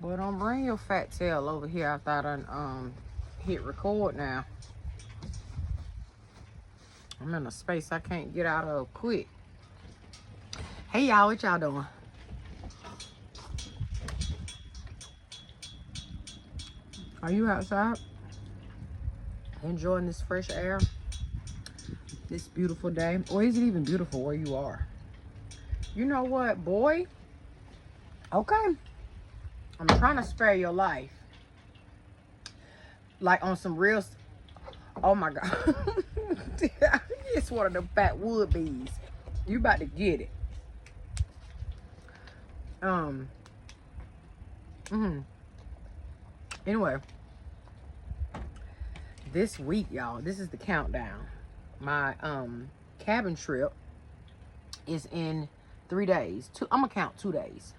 Boy, don't bring your fat tail over here after I done hit record now. I'm in a space I can't get out of quick. Hey y'all, what y'all doing? Are you outside? Enjoying this fresh air? This beautiful day? Or is it even beautiful where you are? You know what, boy? Okay. I'm trying to spare your life. Like on some real... Oh my God. It's one of them fat wood bees. You about to get it. Anyway. This week, y'all, this is the countdown. My cabin trip is in 3 days. I'm gonna count 2 days.